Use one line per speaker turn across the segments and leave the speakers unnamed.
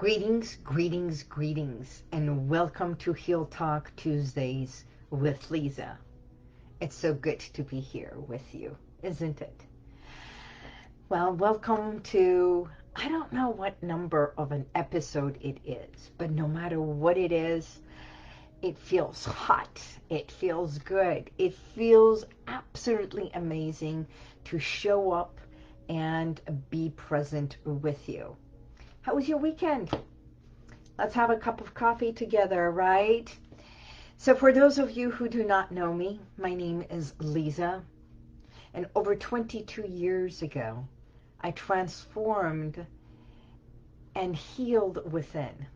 Greetings, greetings, greetings, and welcome to Heal Talk Tuesdays with Liza. It's so good to be here with you, isn't it? Well, welcome to, I don't know what number of an episode it is, but no matter what it is, it feels hot, it feels good, it feels absolutely amazing to show up and be present with you. How was your weekend? Let's have a cup of coffee together, right? So for those of you who do not know me, my name is Liza. And over 22 years ago, I transformed and healed within.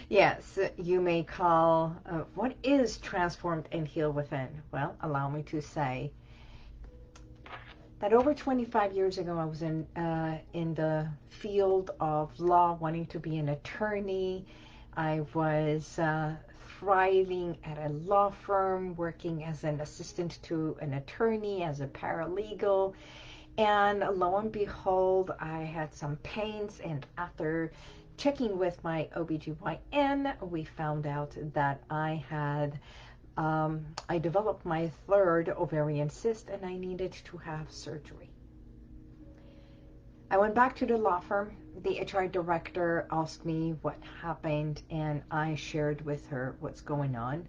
Yes, you may call, what is transformed and healed within? Well, allow me to say that over 25 years ago, I was in the field of law, wanting to be an attorney. I was thriving at a law firm, working as an assistant to an attorney, as a paralegal. And lo and behold, I had some pains, and after checking with my OBGYN, we found out that I developed my third ovarian cyst and I needed to have surgery. I went back to the law firm. The HR director asked me what happened and I shared with her what's going on.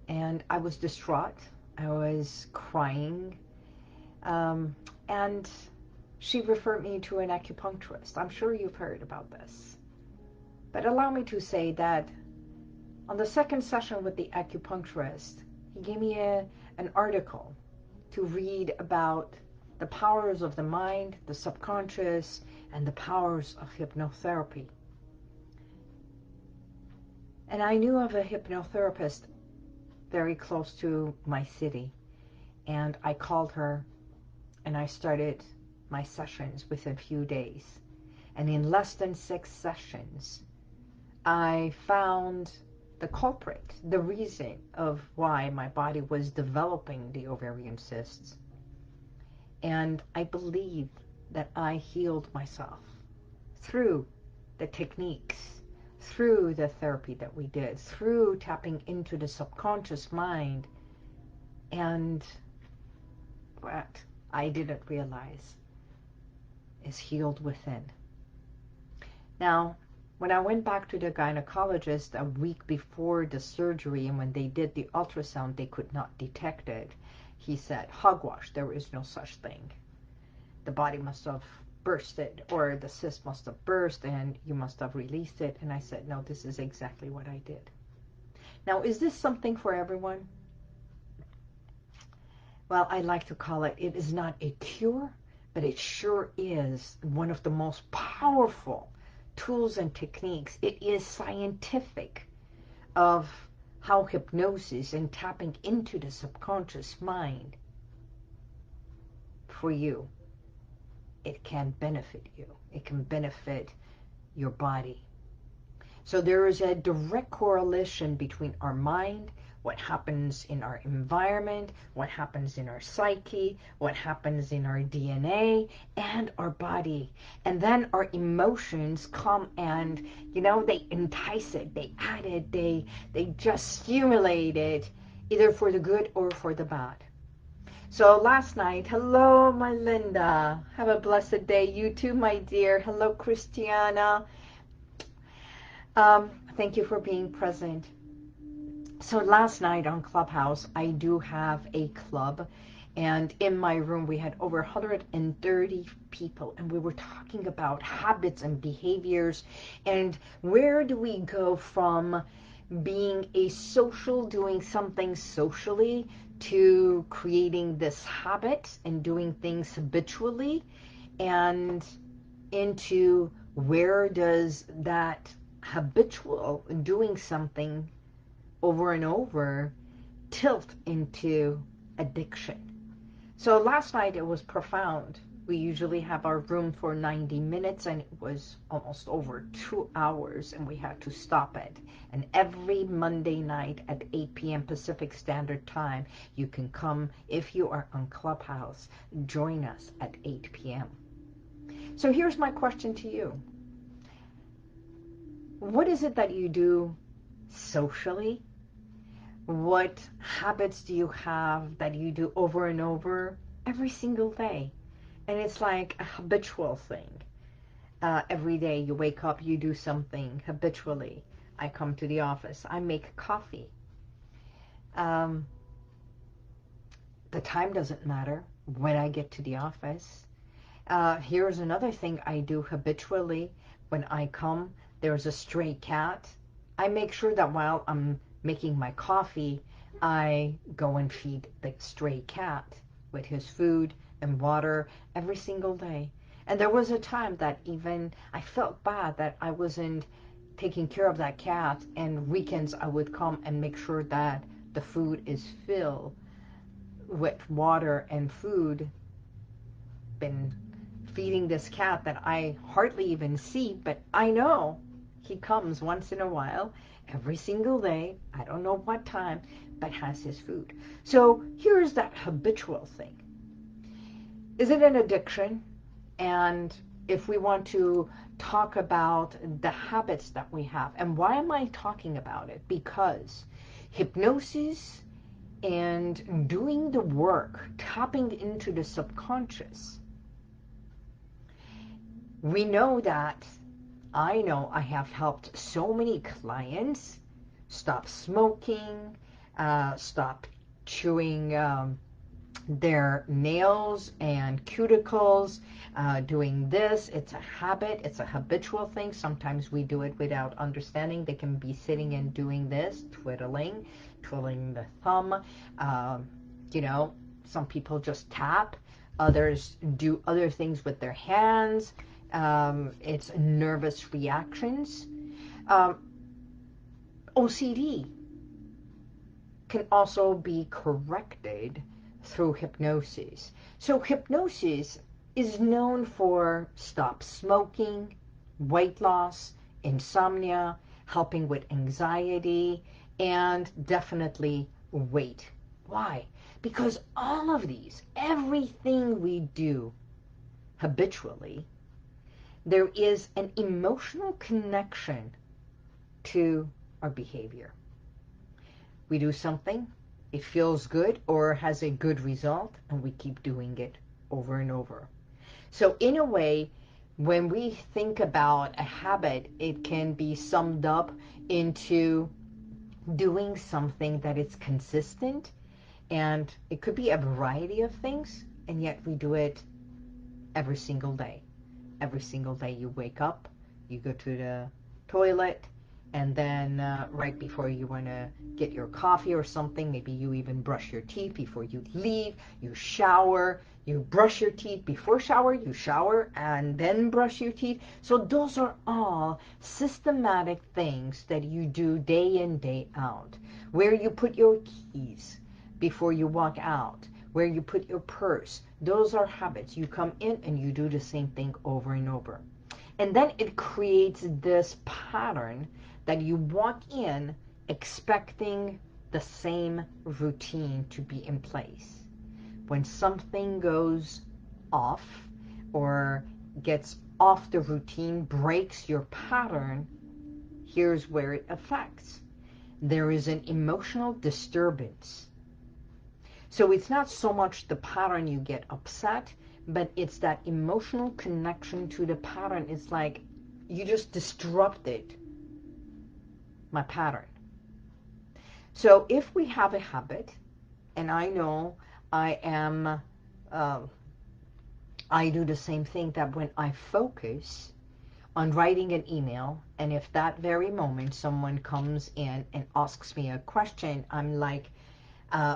And I was distraught. I was crying. And she referred me to an acupuncturist. I'm sure you've heard about this. But allow me to say that on the second session with the acupuncturist, he gave me an article to read about the powers of the mind, the subconscious, and the powers of hypnotherapy. And I knew of a hypnotherapist very close to my city, and I called her and I started my sessions within a few days. And in less than 6 sessions, I found the culprit, the reason of why my body was developing the ovarian cysts. And I believe that I healed myself through the techniques, through the therapy that we did, through tapping into the subconscious mind. And what I didn't realize is healed within. Now, when I went back to the gynecologist a week before the surgery, and when they did the ultrasound, they could not detect it. He said, hogwash, there is no such thing. The body must have bursted, or the cyst must have burst, and you must have released it. And I said, no, this is exactly what I did. Now, is this something for everyone? Well, I like to call it, it is not a cure, but it sure is one of the most powerful tools and techniques. It is scientific of how hypnosis and tapping into the subconscious mind for you, it can benefit you. It can benefit your body. So there is a direct correlation between our mind, what happens in our environment, what happens in our psyche, what happens in our DNA, and our body. And then our emotions come and, they entice it, they add it, they just stimulate it, either for the good or for the bad. So last night, hello, my Linda. Have a blessed day. You too, my dear. Hello, Christiana. Thank you for being present. So last night on Clubhouse, I do have a club, and in my room we had over 130 people, and we were talking about habits and behaviors, and where do we go from being a social, doing something socially, to creating this habit and doing things habitually, and into where does that habitual doing something over and over tilt into addiction. So last night it was profound. We usually have our room for 90 minutes and it was almost over 2 hours and we had to stop it. And every Monday night at 8 p.m. Pacific Standard Time, you can come, if you are on Clubhouse, join us at 8 p.m. So here's my question to you. What is it that you do socially? What habits do you have that you do over and over every single day? And it's like a habitual thing. Every day you wake up, you do something habitually. I come to the office, I make coffee. The time doesn't matter when I get to the office. Here's another thing I do habitually. When I come, there's a stray cat. I make sure that while I'm making my coffee, I go and feed the stray cat with his food and water every single day. And there was a time that even I felt bad that I wasn't taking care of that cat, and weekends I would come and make sure that the food is filled with water and food. Been feeding this cat that I hardly even see, but I know he comes once in a while, every single day, I don't know what time, but has his food. So here's that habitual thing. Is it an addiction? And if we want to talk about the habits that we have, and why am I talking about it? Because hypnosis and doing the work, tapping into the subconscious, we know that, I know I have helped so many clients stop smoking, stop chewing their nails and cuticles, doing this. It's a habit, it's a habitual thing. Sometimes we do it without understanding. They can be sitting and doing this, twiddling the thumb. You know, some people just tap, others do other things with their hands. It's nervous reactions. OCD can also be corrected through hypnosis. So hypnosis is known for stop smoking, weight loss, insomnia, helping with anxiety, and definitely weight. Why? Because all of these, everything we do habitually, there is an emotional connection to our behavior. We do something, it feels good or has a good result, and we keep doing it over and over. So in a way, when we think about a habit, it can be summed up into doing something that is consistent, and it could be a variety of things, and yet we do it every single day. Every single day you wake up, you go to the toilet, and then right before you want to get your coffee or something, maybe you even brush your teeth before you leave, you shower, you brush your teeth before shower, you shower and then brush your teeth. So those are all systematic things that you do day in, day out. Where you put your keys before you walk out, where you put your purse, those are habits. You come in and you do the same thing over and over. And then it creates this pattern that you walk in expecting the same routine to be in place. When something goes off or gets off the routine, breaks your pattern, here's where it affects. There is an emotional disturbance. So it's not so much the pattern you get upset, but it's that emotional connection to the pattern. It's like you just disrupted my pattern. So if we have a habit, and I know I do the same thing, that when I focus on writing an email, and if that very moment someone comes in and asks me a question, I'm like,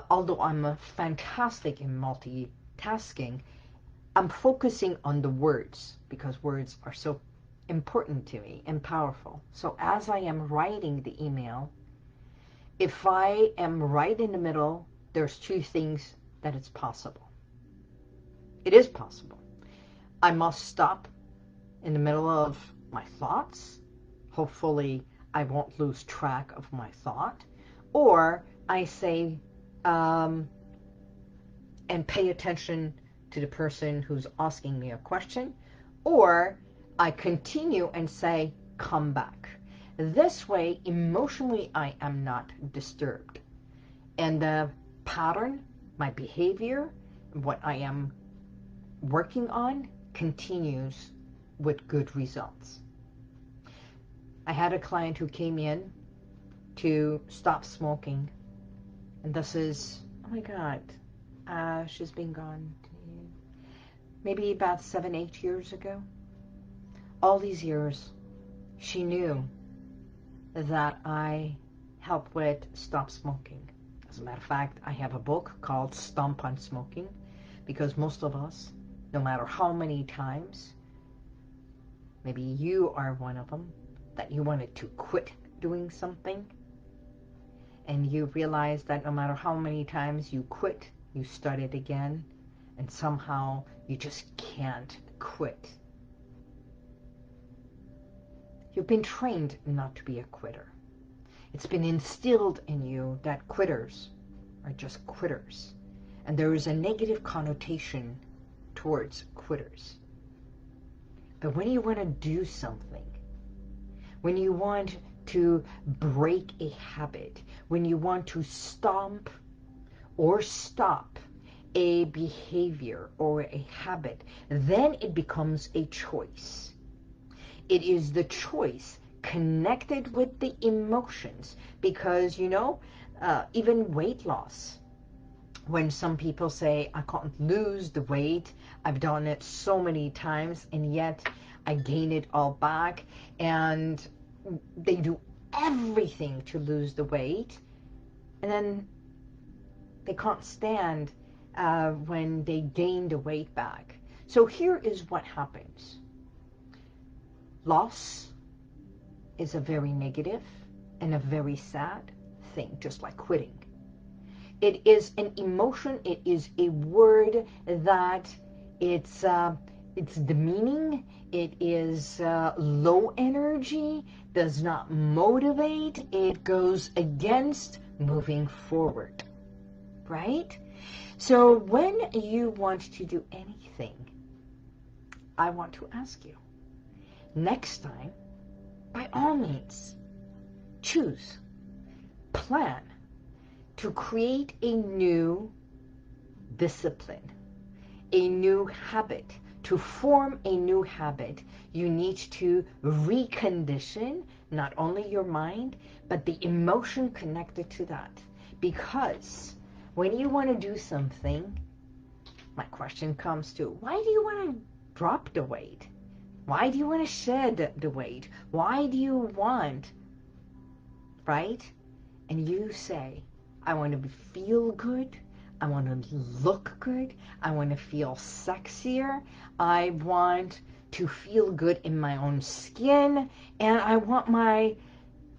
although I'm fantastic in multitasking, I'm focusing on the words, because words are so important to me and powerful. So as I am writing the email, if I am right in the middle, there's two things that it's possible. It is possible. I must stop in the middle of my thoughts. Hopefully I won't lose track of my thought. Or I say, and pay attention to the person who's asking me a question. Or I continue and say, come back. This way, emotionally, I am not disturbed. And the pattern, my behavior, what I am working on continues with good results. I had a client who came in to stop smoking. And this is, oh my God, she's been gone maybe about 7-8 years ago. All these years, she knew that I help with stop smoking. As a matter of fact, I have a book called Stomp on Smoking, because most of us, no matter how many times, maybe you are one of them, that you wanted to quit doing something, and you realize that no matter how many times you quit, you start it again, and somehow you just can't quit. You've been trained not to be a quitter. It's been instilled in you that quitters are just quitters. And there is a negative connotation towards quitters. But when you want to do something, when you want to break a habit, when you want to stomp or stop a behavior or a habit, then it becomes a choice. It is the choice connected with the emotions, because, you know, even weight loss, when some people say, I can't lose the weight, I've done it so many times, and yet I gain it all back, and they do everything to lose the weight, and then they can't stand when they gain the weight back. So here is what happens. Loss is a very negative and a very sad thing, just like quitting. It is an emotion, it is a word that it's demeaning, it is low energy, does not motivate, it goes against moving forward, right? So when you want to do anything, I want to ask you, next time, by all means, choose, plan to create a new discipline, a new habit. To form a new habit, you need to recondition not only your mind, but the emotion connected to that. Because when you want to do something, my question comes to, why do you want to drop the weight? Why do you want to shed the weight? Why do you want, right? And you say, I want to feel good. I want to look good. I want to feel sexier. I want to feel good in my own skin. And I want my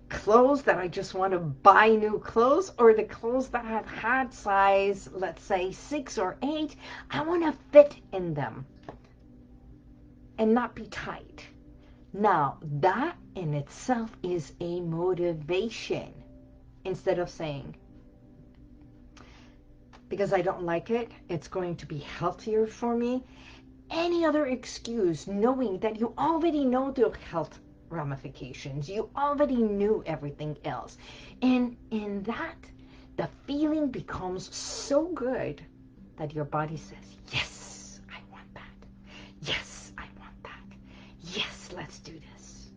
clothes that I just want to buy new clothes, or the clothes that I've had size, let's say 6 or 8, I want to fit in them and not be tight. Now, that in itself is a motivation. Instead of saying, because I don't like it, it's going to be healthier for me. Any other excuse, knowing that you already know the health ramifications. You already knew everything else. And in that, the feeling becomes so good that your body says, yes, I want that. Yes, I want that. Yes, let's do this.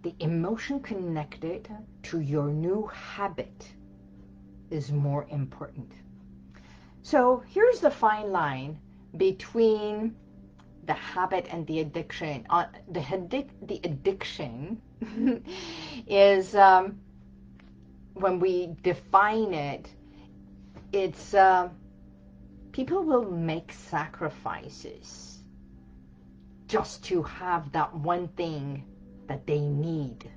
The emotion connected to your new habit is more important. So here's the fine line between the habit and the addiction. The addiction is, when we define it, it's people will make sacrifices just to have that one thing that they need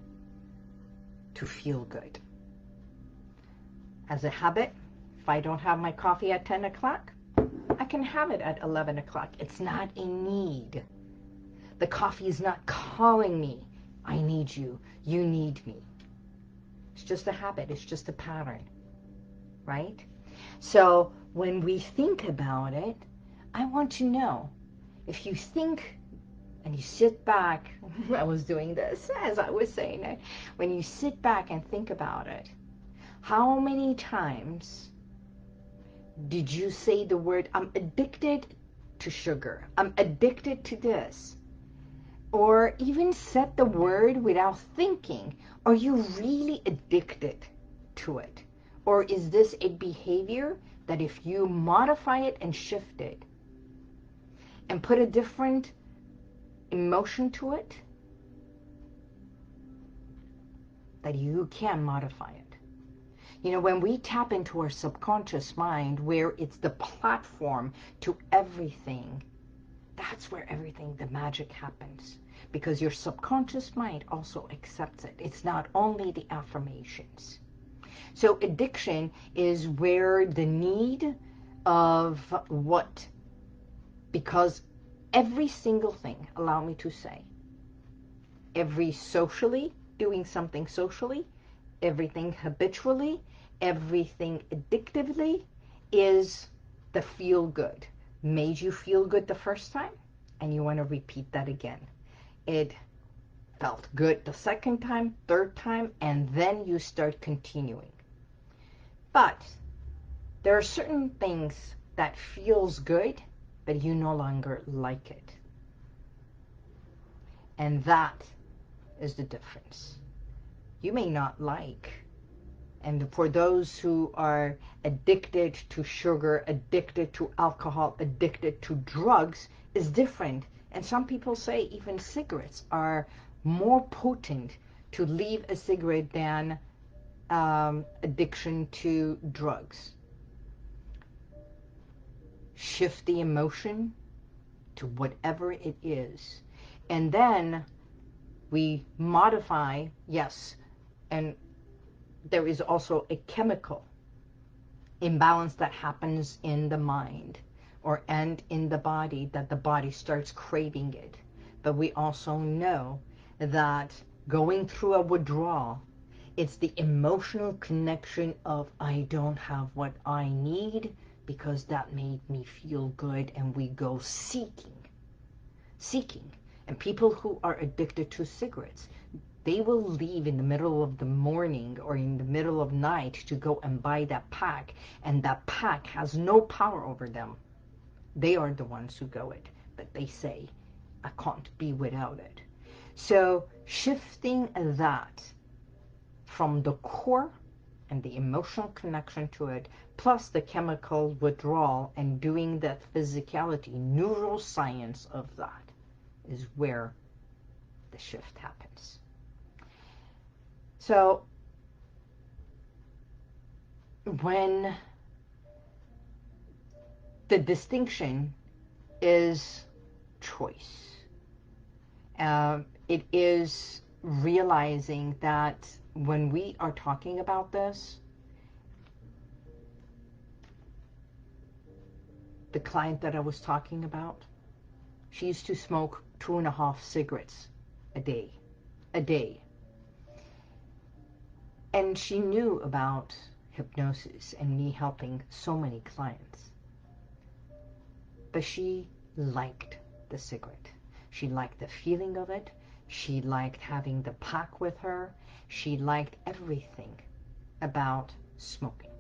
to feel good. As a habit, if I don't have my coffee at 10 o'clock, I can have it at 11 o'clock. It's not a need. The coffee is not calling me. I need you. You need me. It's just a habit. It's just a pattern, right? So when we think about it, I want to know, if you think and you sit back, I was doing this as I was saying it, when you sit back and think about it, how many times did you say the word, I'm addicted to sugar, I'm addicted to this, or even said the word without thinking? Are you really addicted to it? Or is this a behavior that if you modify it and shift it and put a different emotion to it, that you can modify it? You know, when we tap into our subconscious mind, where it's the platform to everything, that's where everything, the magic happens. Because your subconscious mind also accepts it. It's not only the affirmations. So addiction is where the need of what, because every single thing, allow me to say, every socially, doing something socially, everything habitually, everything addictively is the feel good. Made you feel good the first time, and you want to repeat that again. It felt good the second time, third time, and then you start continuing. But there are certain things that feels good, but you no longer like it. And that is the difference. You may not like, and for those who are addicted to sugar, addicted to alcohol, addicted to drugs, is different. And some people say even cigarettes are more potent to leave a cigarette than addiction to drugs. Shift the emotion to whatever it is. And then we modify, yes, and there is also a chemical imbalance that happens in the mind and in the body, that the body starts craving it. But we also know that going through a withdrawal, it's the emotional connection of I don't have what I need because that made me feel good, and we go seeking. And people who are addicted to cigarettes, they will leave in the middle of the morning or in the middle of night to go and buy that pack, and that pack has no power over them. They are the ones who go it, but they say, I can't be without it. So shifting that from the core and the emotional connection to it, plus the chemical withdrawal, and doing that physicality, neuroscience of that, is where the shift happens. So when the distinction is choice, it is realizing that when we are talking about this, the client that I was talking about, she used to smoke 2.5 cigarettes a day. And she knew about hypnosis and me helping so many clients. But she liked the cigarette. She liked the feeling of it. She liked having the pack with her. She liked everything about smoking.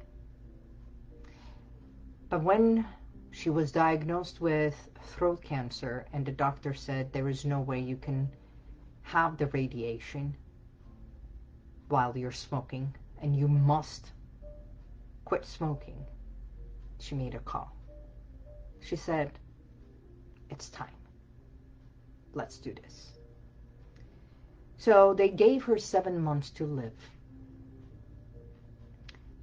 But when she was diagnosed with throat cancer and the doctor said there is no way you can have the radiation while you're smoking and you must quit smoking, she made a call. She said, it's time. Let's do this. So they gave her 7 months to live.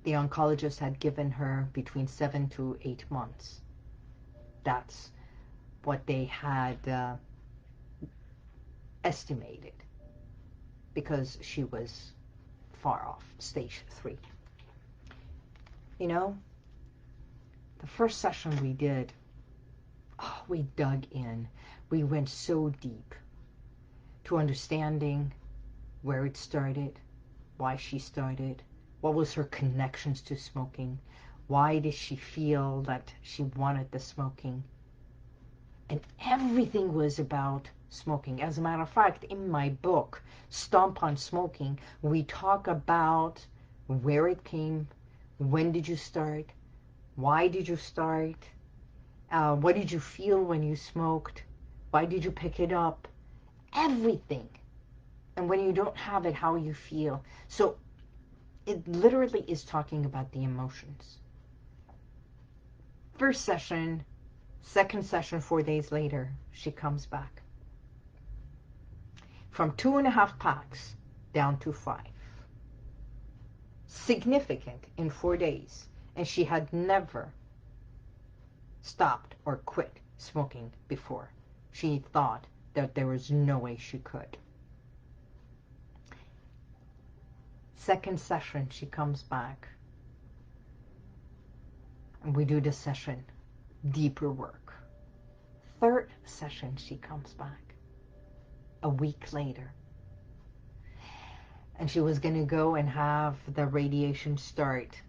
The oncologist had given her between 7 to 8 months. That's what they had estimated, because she was far off, stage 3. You know, the first session we did, we dug in. We went so deep to understanding where it started, why she started, what was her connections to smoking, why did she feel that she wanted the smoking. And everything was about smoking. As a matter of fact, in my book, Stomp on Smoking, we talk about where it came, when did you start, why did you start, what did you feel when you smoked, why did you pick it up, everything. And when you don't have it, how you feel. So it literally is talking about the emotions. First session, second session, 4 days later, she comes back. From 2.5 packs down to 5. Significant in 4 days. And she had never stopped or quit smoking before. She thought that there was no way she could. Second session, she comes back. And we do the session, deeper work. Third session, she comes back. A week later. And she was going to go and have the radiation start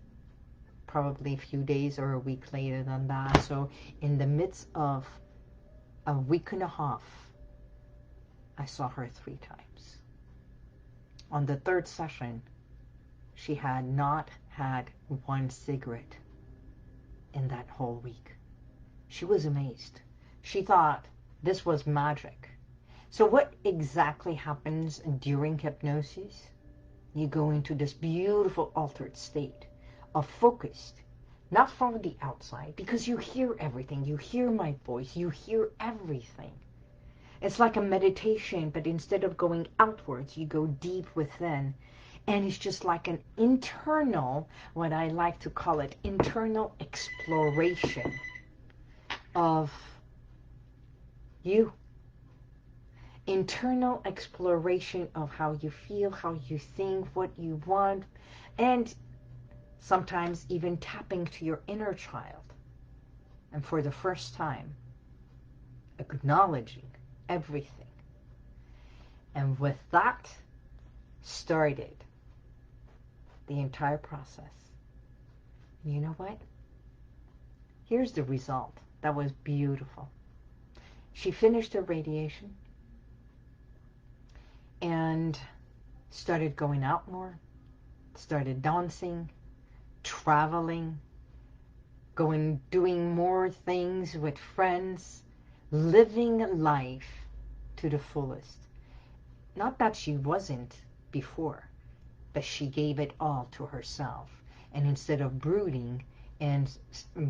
probably a few days or a week later than that. So in the midst of a week and a half, I saw her 3 times. On the third session, she had not had 1 cigarette in that whole week. She was amazed. She thought this was magic. So what exactly happens during hypnosis? You go into this beautiful altered state of focused, not from the outside, because you hear everything. You hear my voice. You hear everything. It's like a meditation, but instead of going outwards, you go deep within. And it's just like an internal, what I like to call it, internal exploration of you. Internal exploration of how you feel, how you think, what you want, and sometimes even tapping to your inner child. And for the first time, acknowledging everything. And with that started the entire process. You know what? Here's the result. That was beautiful. She finished her radiation and started going out more, started dancing, traveling, doing more things with friends, living life to the fullest. Not that she wasn't before, but she gave it all to herself. And instead of brooding and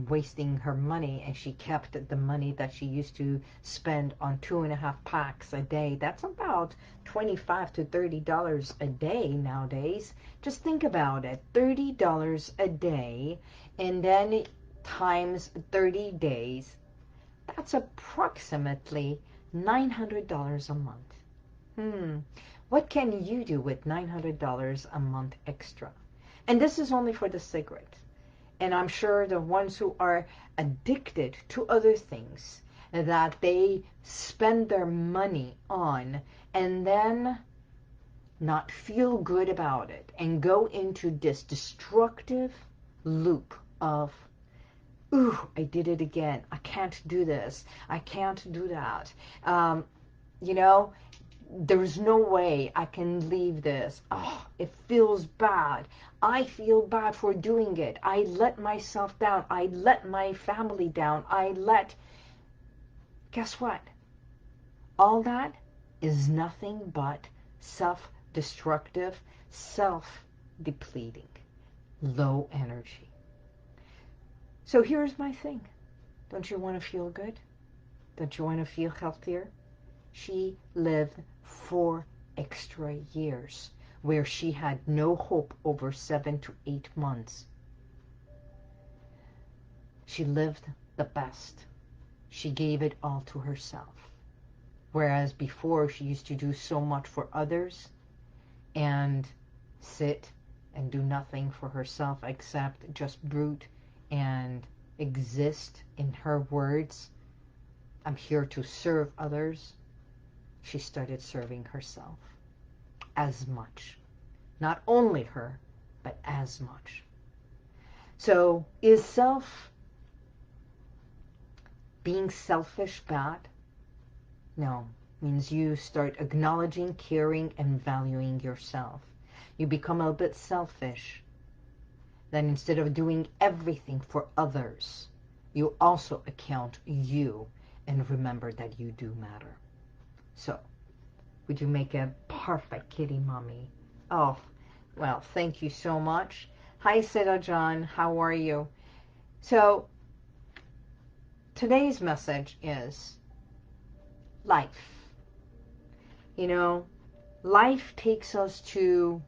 wasting her money, and she kept the money that she used to spend on 2.5 packs a day. That's about $25 to $30 a day nowadays. Just think about it, $30 a day, and then times 30 days, that's approximately $900 a month. What can you do with $900 a month extra? And this is only for the cigarette. And I'm sure the ones who are addicted to other things that they spend their money on and then not feel good about it and go into this destructive loop of, ooh, I did it again. I can't do this. I can't do that. You know, there's no way I can leave this. Oh, it feels bad. I feel bad for doing it. I let myself down. I let my family down. Guess what? All that is nothing but self-destructive, self-depleting, low energy. So here's my thing. Don't you want to feel good? Don't you want to feel healthier? She lived 4 extra years where she had no hope over 7 to 8 months. She lived the best. She gave it all to herself. Whereas before she used to do so much for others and sit and do nothing for herself except just brood and exist. In her words, I'm here to serve others. She started serving herself as much. Not only her, but as much. So is being selfish bad? No. Means you start acknowledging, caring, and valuing yourself. You become a bit selfish. Then instead of doing everything for others, you also account you and remember that you do matter. So, would you make a perfect kitty mommy? Oh, well, thank you so much. Hi, Seda John. How are you? So, today's message is life. You know, life takes us to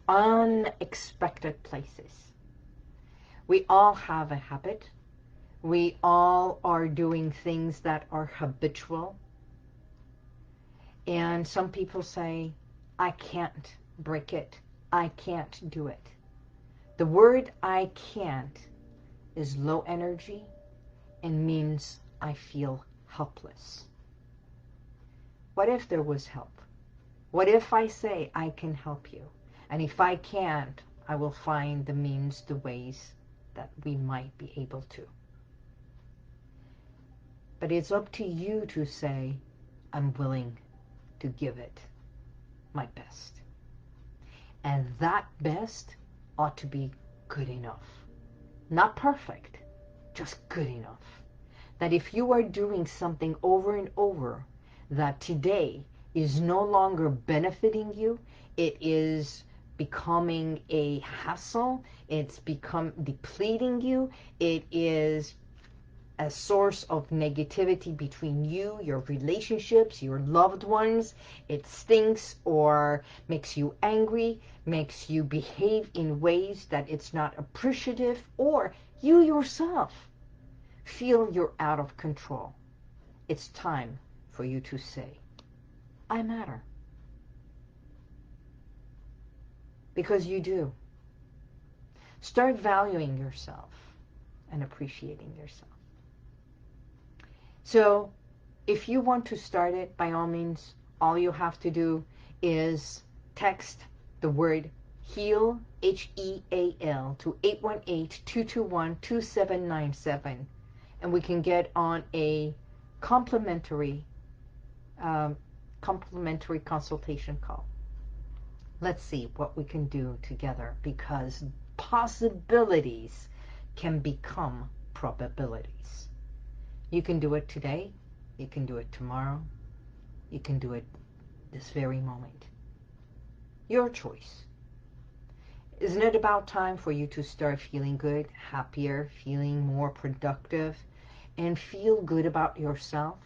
unexpected places. We all have a habit. We all are doing things that are habitual. And some people say, I can't break it. I can't do it. The word I can't is low energy and means I feel helpless. What if there was help? What if I say I can help you? And if I can't, I will find the means, the ways that we might be able to. But it's up to you to say, I'm willing to give it my best. And that best ought to be good enough. Not perfect, just good enough. That if you are doing something over and over, that today is no longer benefiting you, it is becoming a hassle, it's become depleting you, it is a source of negativity between you, your relationships, your loved ones, it stinks or makes you angry, makes you behave in ways that it's not appreciative, or you yourself feel you're out of control. It's time for you to say, I matter. Because you do. Start valuing yourself and appreciating yourself. So, if you want to start it, by all means, all you have to do is text the word HEAL, H-E-A-L, to 818-221-2797, and we can get on a complimentary consultation call. Let's see what we can do together, because possibilities can become probabilities. You can do it today, you can do it tomorrow, you can do it this very moment. Your choice. Isn't it about time for you to start feeling good, happier, feeling more productive, and feel good about yourself?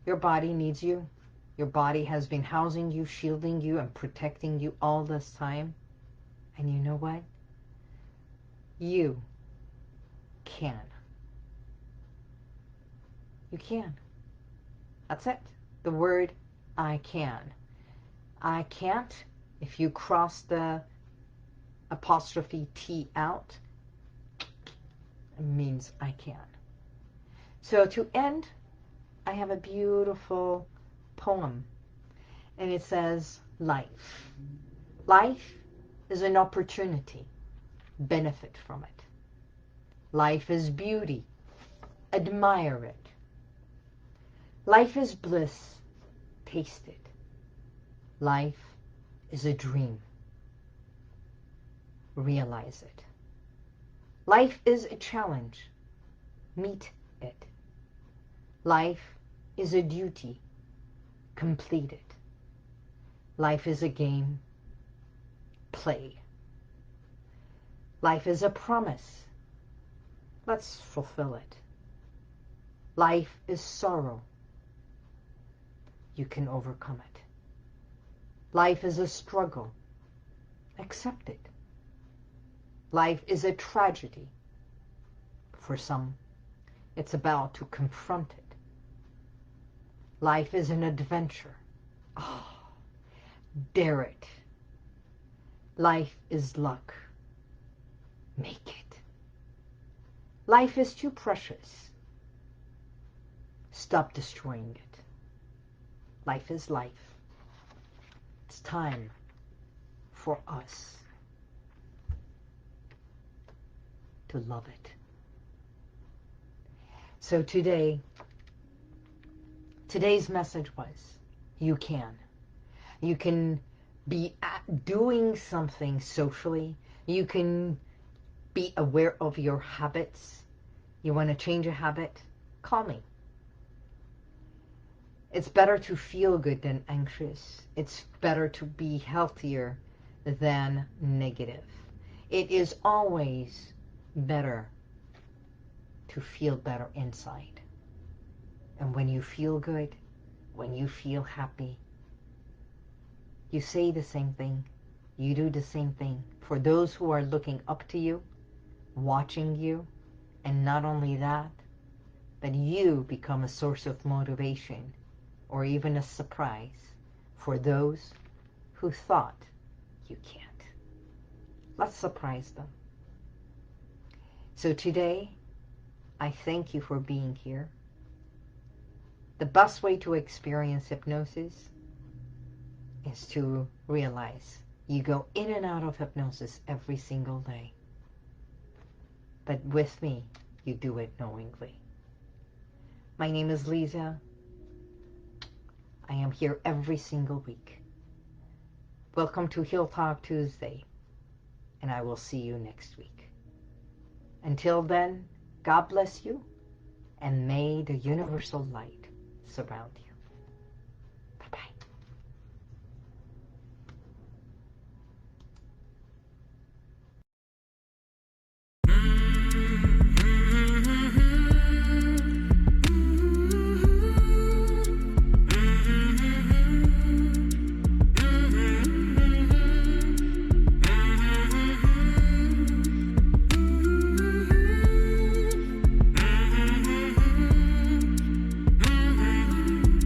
Your body needs you. Your body has been housing you, shielding you, and protecting you all this time. And you know what? You can. You can. That's it. The word I can. I can't, if you cross the apostrophe T out, it means I can. So to end, I have a beautiful poem. And it says, life. Life is an opportunity. Benefit from it. Life is beauty. Admire it. Life is bliss. Taste it. Life is a dream. Realize it. Life is a challenge. Meet it. Life is a duty. Complete it. Life is a game. Play. Life is a promise. Let's fulfill it. Life is sorrow. You can overcome it. Life is a struggle. Accept it. Life is a tragedy. For some, it's about to confront it. Life is an adventure. Oh, dare it. Life is luck. Make it. Life is too precious. Stop destroying it. Life is life. It's time for us to love it. So today's message was, you can. You can be doing something socially. You can be aware of your habits. You want to change a habit? Call me. It's better to feel good than anxious. It's better to be healthier than negative. It is always better to feel better inside. And when you feel good, when you feel happy, you say the same thing, you do the same thing. For those who are looking up to you, watching you, and not only that, but you become a source of motivation or even a surprise for those who thought you can't. Let's surprise them. So today, I thank you for being here. The best way to experience hypnosis is to realize you go in and out of hypnosis every single day. But with me, you do it knowingly. My name is Liza. I am here every single week. Welcome to Heal Talk Tuesday, and I will see you next week. Until then, God bless you, and may the universal light surround you.